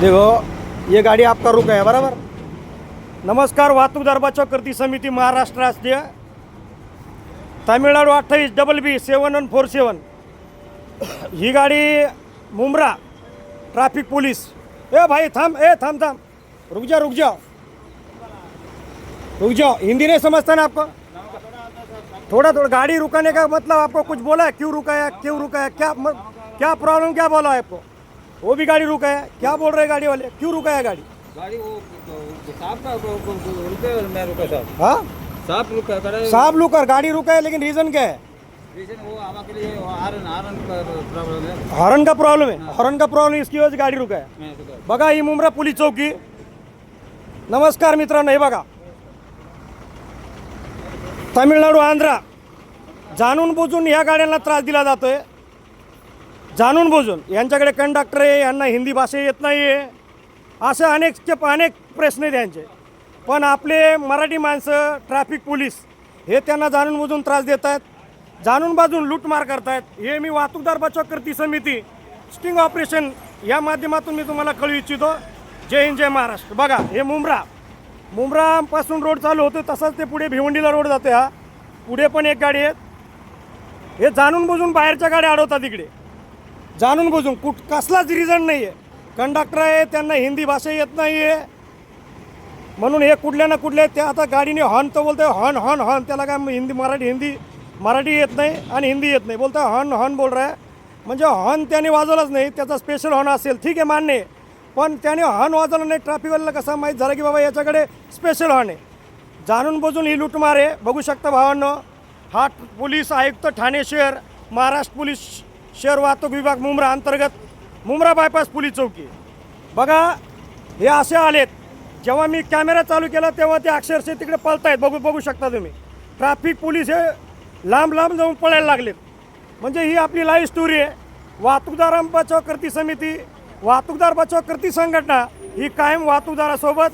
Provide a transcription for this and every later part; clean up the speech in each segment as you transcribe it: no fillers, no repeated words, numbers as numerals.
देखो ये गाड़ी आपका रुका है बराबर। नमस्कार, वाहतूकदार बचाव कृती समिती महाराष्ट्र राष्ट्रीय तामिळनाडू 28BB7147 ही गाड़ी मुंब्रा ट्रैफिक पुलिस। ए भाई थाम, थाम रुक जाओ हिंदी नहीं समझता ना आपको? थोड़ा गाड़ी रुकाने का मतलब आपको कुछ बोला है? क्यों रुकाया क्या प्रॉब्लम क्या बोला है आपको? वो भी गाड़ी रुका है, क्या बोल रहे गाड़ी वाले? क्यों रुका है गाड़ी? गाड़ी वो साहब का रुके मैं रुका साहब। हाँ साहब रुका करे साहब रुका, गाड़ी रुका है, लेकिन रीज़न क्या है? रीजन वो आवा के लिए हॉर्न का प्रॉब्लम है। हॉर्न का प्रॉब्लम है, हॉर्न का प्रॉब्लम इसकी वजह से गाड़ी रुका है। बघा ही मुंब्रा पोलीस चौकी। नमस्कार मित्रांनो, हे बघा तामिळनाडू आंध्रा जाणून बुजून ह्या गाड्यांना त्रास दिला जातोय, जाणून बुजून। यांच्याकडे कंडक्टर आहे, यांना हिंदी भाषा येत नाही आहे, असे अनेक प्रश्न आहेत यांचे। पण आपले मराठी माणसं ट्रॅफिक पोलीस हे त्यांना जाणून बुजून त्रास देत आहेत, जाणून बाजून लूटमार करत आहेत। हे मी वाहतूकदार बचाव कृती समिती स्टिंग ऑपरेशन या माध्यमातून मी तुम्हाला कळवू इच्छितो। जय हिंद, जय महाराष्ट्र। बघा हे मुंब्रापासून रोड चालू होतो, तसाच ते पुढे भिवंडीला रोड जातो। हा पुढे पण एक गाडी आहे, हे जाणून बुजून बाहेरच्या गाड्या अडवतात इकडे, जाणून बुजून। कसलाच रिझन नाही आहे। कंडक्टर आहे, त्यांना हिंदी भाषा येत नाही आहे, म्हणून हे कुठल्या ना कुठल्या ते आता गाडीने हॉर्न तो बोलतोय, हॉर्न त्याला काय मराठी येत नाही आणि हिंदी येत नाही, बोलतोय हॉर्न बोल रहा है। म्हणजे हॉर्न त्याने वाजवलाच नाही, त्याचा स्पेशल हॉर्न असेल ठीक आहे, मान्य आहे, पण त्याने हॉर्न वाजवला नाही। ट्रॅफिकवाल्याला कसं माहीत झालं की बाबा याच्याकडे स्पेशल हॉर्न आहे? जाणून बुजून ही लूटमार आहे। बघू शकता भावांनो, हा पोलीस आयुक्त ठाणे शहर, महाराष्ट्र पोलीस शहर वाहतूक विभाग मुंब्रा अंतर्गत मुंब्रा बायपास पोलीस चौकी। बघा हे असे आलेत, जेव्हा मी कॅमेरा चालू केला तेव्हा ते अक्षरशः तिकडे पळतायत। बघू शकता तुम्ही, ट्रॅफिक पोलीस हे लांब जाऊन पळायला लागलेत। म्हणजे ही आपली लाईव्ह स्टोरी आहे। वाहतूकदार बचाव कृती समिती, वाहतूकदार बचाव कृती संघटना ही कायम वाहतूकदारासोबत,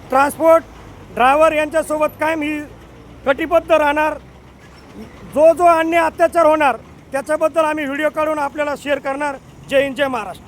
ट्रान्सपोर्ट ड्रायव्हर यांच्यासोबत कायम ही कटिबद्ध राहणार। जो अन्याय अत्याचार होणार त्याच्याबद्दल आम्ही व्हिडिओ काढून आपल्याला शेअर करणार। जय हिंद, जय महाराष्ट्र।